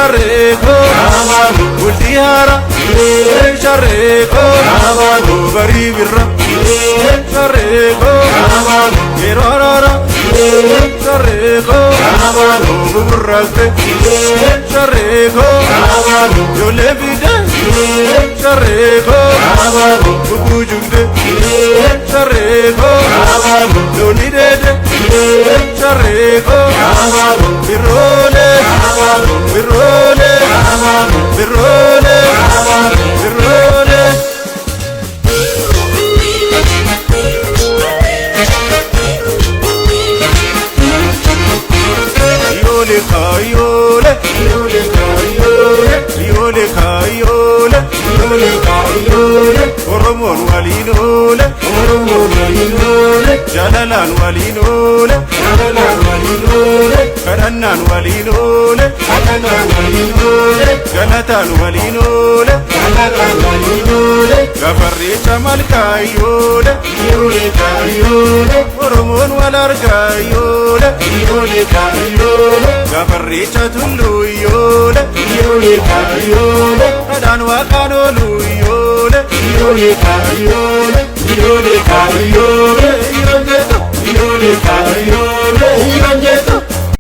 shareko ultihara shareko baribira shareko erorara shareko burraste shareko yolebide shareko bujugde shareko yonidede shareko birole birole birole birole yole kayole yole kayole yole kayole yole kayole oromon walinole jalalan walinole karannan walinole galatan walinole gafarrecha malkayole oromon walargayole gafarrecha tulluyole adan waqanoluyole Yole kayole,